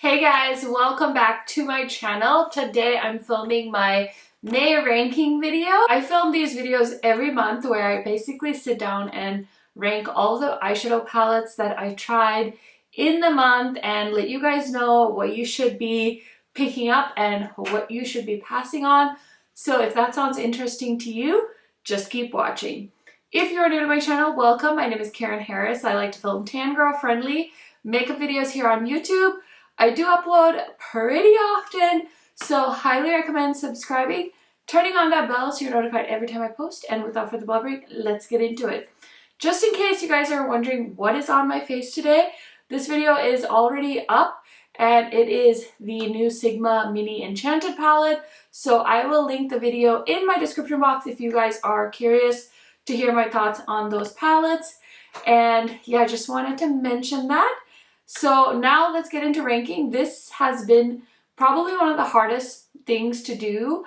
Hey guys, welcome back to my channel. Today I'm filming my May ranking video. I film these videos every month where I basically sit down and rank all the eyeshadow palettes that I tried in the month and let you guys know what you should be picking up and what you should be passing on. So if that sounds interesting to you, just keep watching. If you're new to my channel, welcome. My name is Karen Harris. I like to film tan girl friendly makeup videos here on YouTube. I do upload pretty often, so highly recommend subscribing, turning on that bell so you're notified every time I post, and without further blabbering, let's get into it. Just in case you guys are wondering what is on my face today, this video is already up and it is the new Sigma Mini Enchanted palette, so I will link the video in my description box if you guys are curious to hear my thoughts on those palettes. And yeah, just wanted to mention that. So now let's get into ranking. This has been probably one of the hardest things to do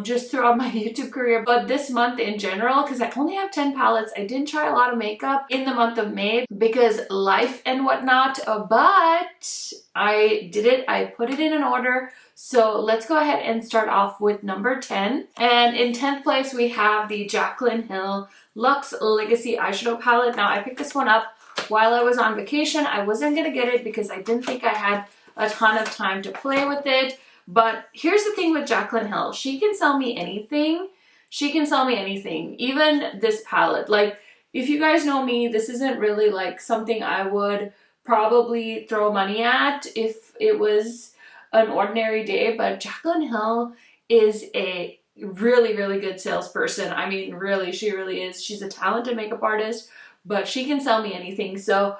just throughout my YouTube career, but this month in general, because I only have 10 palettes, I didn't try a lot of makeup in the month of May because life and whatnot, but I did it. I put it in an order. So let's go ahead and start off with number 10. And in 10th place, we have the Jaclyn Hill Luxe Legacy Eyeshadow Palette. Now I picked this one up while I was on vacation. I wasn't gonna get it because I didn't think I had a ton of time to play with it. But here's the thing with Jaclyn Hill. She can sell me anything. She can sell me anything. Even this palette. Like, if you guys know me, this isn't really like something I would probably throw money at if it was an ordinary day. But Jaclyn Hill is a really, really good salesperson. I mean, really, she really is. She's a talented makeup artist, but she can sell me anything. So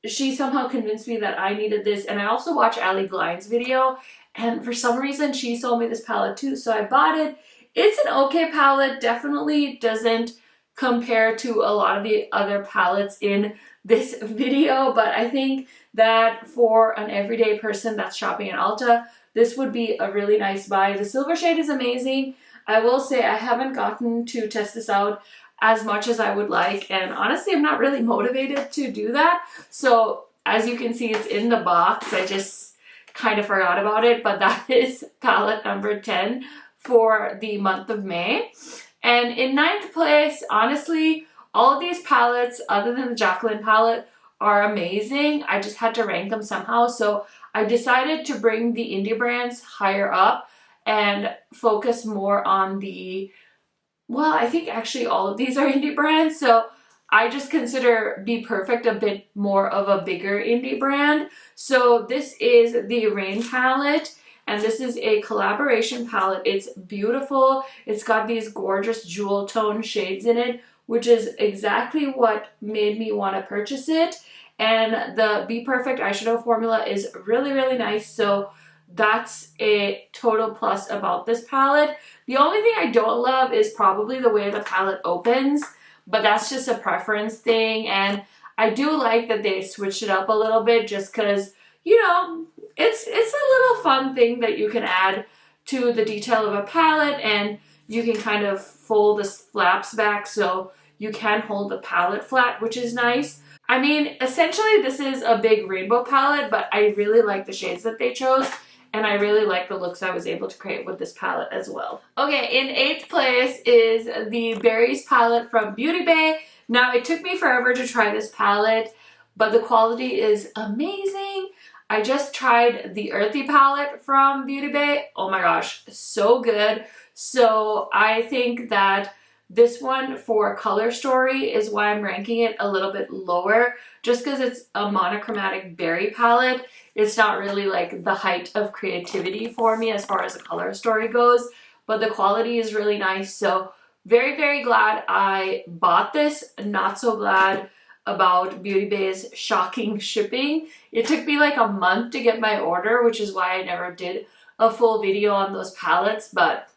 she somehow convinced me that I needed this. And I also watched Ali Glein's video, and for some reason she sold me this palette too, so I bought it. It's an okay palette. Definitely doesn't compare to a lot of the other palettes in this video, but I think that for an everyday person that's shopping at Ulta, this would be a really nice buy. The silver shade is amazing. I will say I haven't gotten to test this out as much as I would like, and honestly I'm not really motivated to do that. So as you can see, it's in the box. I just kind of forgot about it, but that is palette number 10 for the month of May. And in 9th place, honestly, all of these palettes other than the Jaclyn palette are amazing. I just had to rank them somehow, so I decided to bring the indie brands higher up and focus more on the, well, I think actually all of these are indie brands, so I just consider Be Perfect a bit more of a bigger indie brand. So this is the Rain palette, and this is a collaboration palette. It's beautiful. It's got these gorgeous jewel tone shades in it, which is exactly what made me want to purchase it. And the Be Perfect eyeshadow formula is really, really nice. So that's a total plus about this palette. The only thing I don't love is probably the way the palette opens, but that's just a preference thing. And I do like that they switched it up a little bit just because, you know, it's a little fun thing that you can add to the detail of a palette, and you can kind of fold the flaps back so you can hold the palette flat, which is nice. I mean, essentially this is a big rainbow palette, but I really like the shades that they chose. And I really like the looks I was able to create with this palette as well. Okay, in 8th place is the Berries palette from Beauty Bay. Now, it took me forever to try this palette, but the quality is amazing. I just tried the Earthy palette from Beauty Bay. Oh my gosh, so good. So I think that this one for Color Story is why I'm ranking it a little bit lower, just because it's a monochromatic berry palette. It's not really like the height of creativity for me as far as a Color Story goes, but the quality is really nice. So very, very glad I bought this. Not so glad about Beauty Bay's shocking shipping. It took me like a month to get my order, which is why I never did a full video on those palettes, but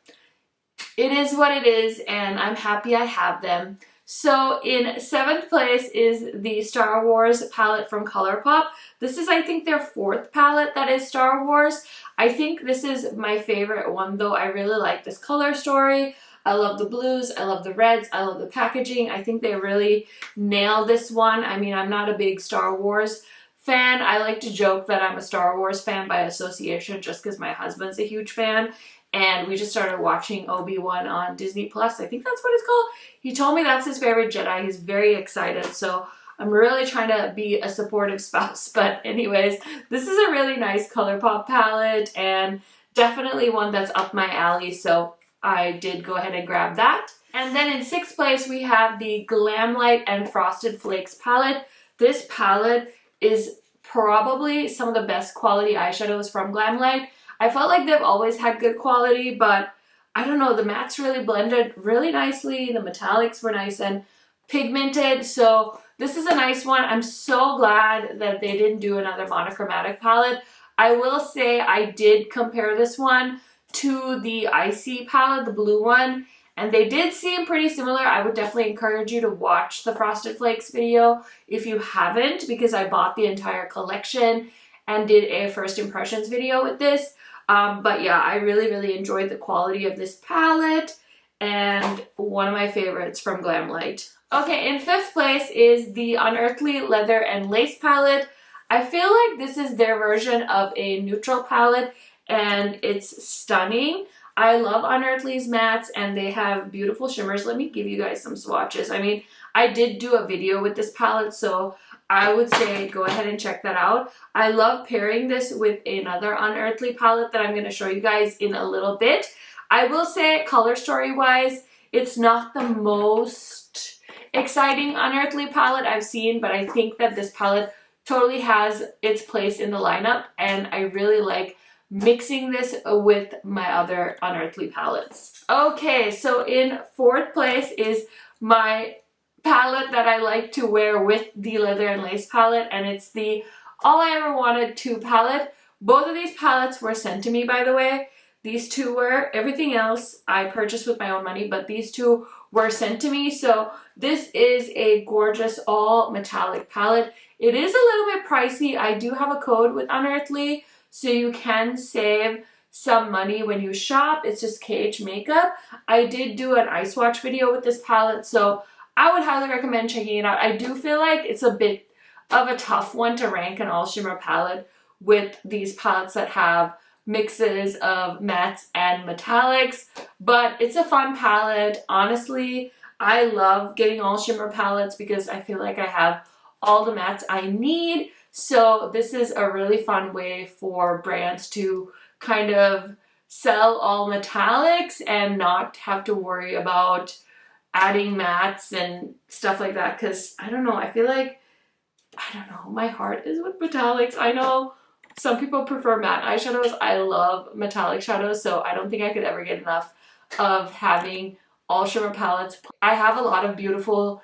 it is what it is, and I'm happy I have them. So in 7th place is the Star Wars palette from ColourPop. This is, I think, their 4th palette that is Star Wars. I think this is my favorite one, though. I really like this Color Story. I love the blues, I love the reds, I love the packaging. I think they really nailed this one. I mean, I'm not a big Star Wars fan. I like to joke that I'm a Star Wars fan by association just because my husband's a huge fan. And we just started watching Obi-Wan on Disney Plus. I think that's what it's called. He told me that's his favorite Jedi. He's very excited. So I'm really trying to be a supportive spouse. But anyways, this is a really nice ColourPop palette and definitely one that's up my alley. So I did go ahead and grab that. And then in 6th place, we have the Glamlite and Frosted Flakes palette. This palette is probably some of the best quality eyeshadows from Glamlite. I felt like they've always had good quality, but I don't know, the mattes really blended really nicely. The metallics were nice and pigmented, so this is a nice one. I'm so glad that they didn't do another monochromatic palette. I will say I did compare this one to the Icy palette, the blue one, and they did seem pretty similar. I would definitely encourage you to watch the Frosted Flakes video if you haven't, because I bought the entire collection and did a first impressions video with this. But yeah, I really enjoyed the quality of this palette and one of my favorites from Glamlite. Okay, in 5th place is the Unearthly Leather and Lace palette. I feel like this is their version of a neutral palette and it's stunning. I love Unearthly's mattes and they have beautiful shimmers. Let me give you guys some swatches. I mean, I did do a video with this palette, so I would say go ahead and check that out. I love pairing this with another Unearthly palette that I'm going to show you guys in a little bit. I will say color story wise, it's not the most exciting Unearthly palette I've seen, but I think that this palette totally has its place in the lineup and I really like mixing this with my other Unearthly palettes. Okay, so in 4th place is my palette that I like to wear with the Leather and Lace palette, and it's the All I Ever Wanted 2 palette. Both of these palettes were sent to me, by the way. These two were. Everything else I purchased with my own money, but these two were sent to me. So this is a gorgeous all metallic palette. It is a little bit pricey. I do have a code with Unearthly, so you can save some money when you shop. It's just KHMAKEUP. I did do an eye swatch video with this palette, so I would highly recommend checking it out. I do feel like it's a bit of a tough one to rank an all shimmer palette with these palettes that have mixes of mattes and metallics, but it's a fun palette. Honestly, I love getting all shimmer palettes because I feel like I have all the mattes I need. So this is a really fun way for brands to kind of sell all metallics and not have to worry about adding mattes and stuff like that, because I don't know, I feel like, I don't know, my heart is with metallics. I know some people prefer matte eyeshadows. I love metallic shadows, so I don't think I could ever get enough of having all shimmer palettes. I have a lot of beautiful,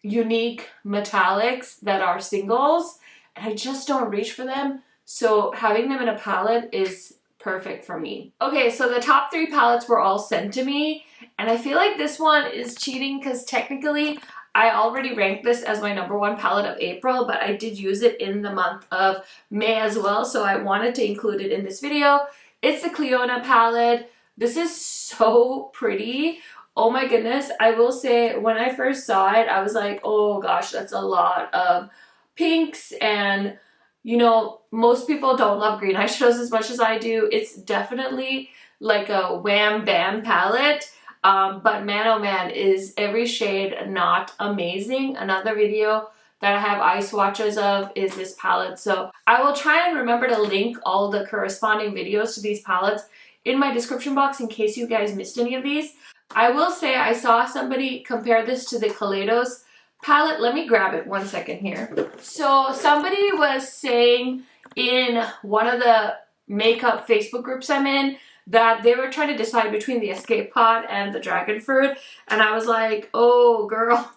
unique metallics that are singles, and I just don't reach for them, so having them in a palette is perfect for me. Okay, so the top 3 palettes were all sent to me, and I feel like this one is cheating because technically I already ranked this as my #1 palette of April, but I did use it in the month of May as well, so I wanted to include it in this video. It's the Clionadh palette. This is so pretty. Oh my goodness. I will say when I first saw it, I was like, oh gosh, that's a lot of pinks, and you know, most people don't love green eyeshadows as much as I do. It's definitely like a wham bam palette. But man, oh man, is every shade not amazing. Another video that I have eye swatches of is this palette. So I will try and remember to link all the corresponding videos to these palettes in my description box in case you guys missed any of these. I will say I saw somebody compare this to the Kaleidos palette. Let me grab it one second here. So somebody was saying in one of the makeup Facebook groups I'm in that they were trying to decide between the Escape Pod and the Dragon Fruit, and I was like, oh girl,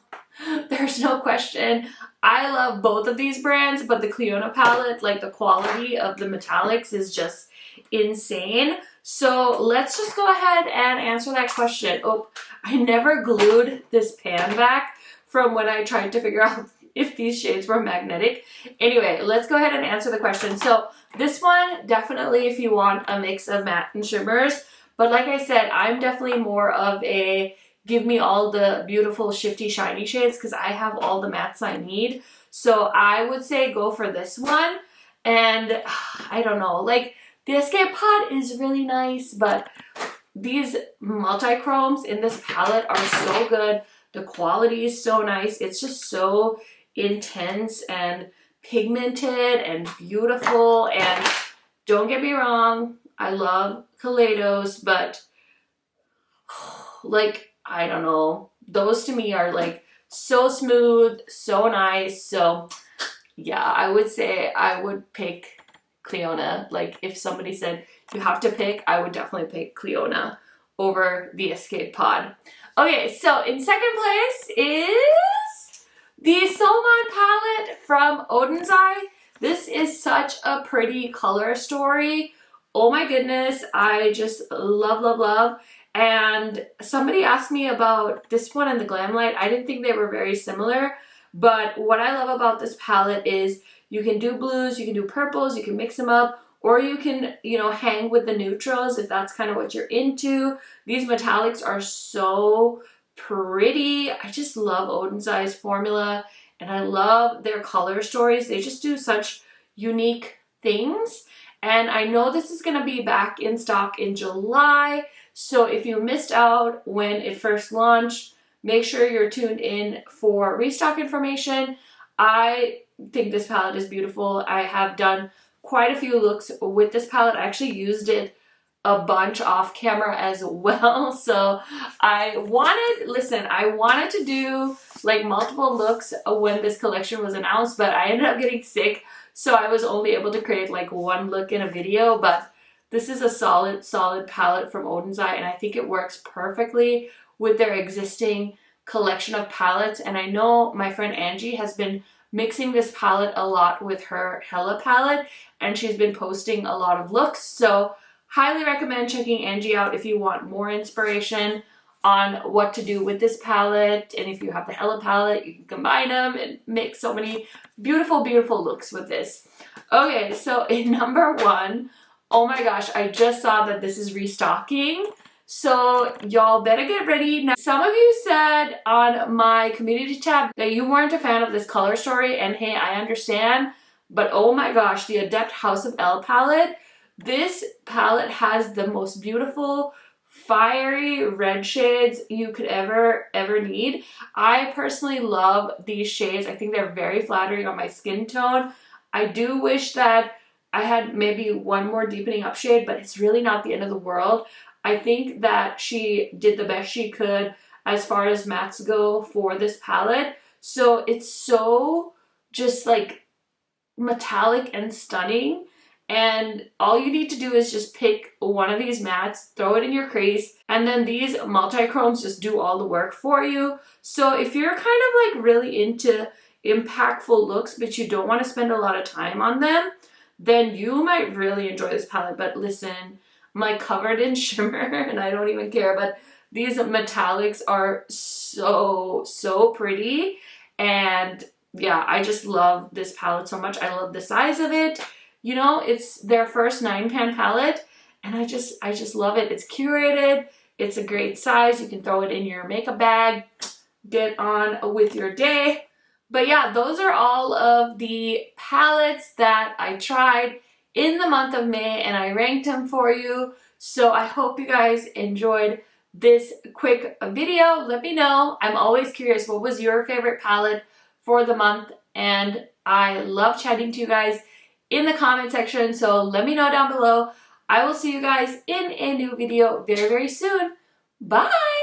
there's no question. I love both of these brands, but the Clionadh palette, like the quality of the metallics is just insane. So let's just go ahead and answer that question. Oh, I never glued this pan back from when I tried to figure out if these shades were magnetic. Anyway, let's go ahead and answer the question. So this one, definitely if you want a mix of matte and shimmers, but like I said, I'm definitely more of a give me all the beautiful shifty shiny shades because I have all the mattes I need. So I would say go for this one. And I don't know, like the Escape Pod is really nice, but these multi-chromes in this palette are so good. The quality is so nice. It's just so intense and pigmented and beautiful. And don't get me wrong, I love Kaleidos, but like, I don't know, those to me are like so smooth, so nice. So yeah, I would say I would pick Cleona. Like if somebody said you have to pick, I would definitely pick Cleona over the Escape Pod. Okay, so in second place is the Solmon palette from Oden's Eye. This is such a pretty color story. Oh my goodness, I just love, love, love. And somebody asked me about this one and the Glamlite. I didn't think they were very similar, but what I love about this palette is you can do blues, you can do purples, you can mix them up, or you can, you know, hang with the neutrals if that's kind of what you're into. These metallics are so pretty. I just love Oden's Eye's formula, and I love their color stories. They just do such unique things. And I know this is going to be back in stock in July. So if you missed out when it first launched, make sure you're tuned in for restock information. I think this palette is beautiful. I have done quite a few looks with this palette. I actually used it a bunch off camera as well. So I wanted to do like multiple looks when this collection was announced, but I ended up getting sick. So I was only able to create like one look in a video, but this is a solid palette from Oden's Eye, and I think it works perfectly with their existing collection of palettes. And I know my friend Angie has been mixing this palette a lot with her Hella palette, and she's been posting a lot of looks. So highly recommend checking Angie out if you want more inspiration on what to do with this palette. And if you have the Hella palette, you can combine them and make so many beautiful, beautiful looks with this. Okay, so in number one, oh my gosh, I just saw that this is restocking. So y'all better get ready. Now, some of you said on my community tab that you weren't a fan of this color story, and hey, I understand, but oh my gosh, the Adept House of Elle palette, this palette has the most beautiful fiery red shades you could ever need. I personally love these shades. I think they're very flattering on my skin tone. I do wish that I had maybe one more deepening up shade, but it's really not the end of the world. I think that she did the best she could as far as mattes go for this palette. So it's so just like metallic and stunning. And all you need to do is just pick one of these mattes, throw it in your crease, and then these multi-chromes just do all the work for you. So if you're kind of like really into impactful looks, but you don't want to spend a lot of time on them, then you might really enjoy this palette. But listen, I'm like covered in shimmer and I don't even care, but these metallics are so pretty. And yeah, I just love this palette so much. I love the size of it. You know, it's their first 9-pan palette, and I just love it. It's curated. It's a great size. You can throw it in your makeup bag, get on with your day. But yeah, those are all of the palettes that I tried in the month of May, and I ranked them for you. So I hope you guys enjoyed this quick video. Let me know. I'm always curious, what was your favorite palette for the month? And I love chatting to you guys in the comment section, so let me know down below. I will see you guys in a new video very, very soon. Bye!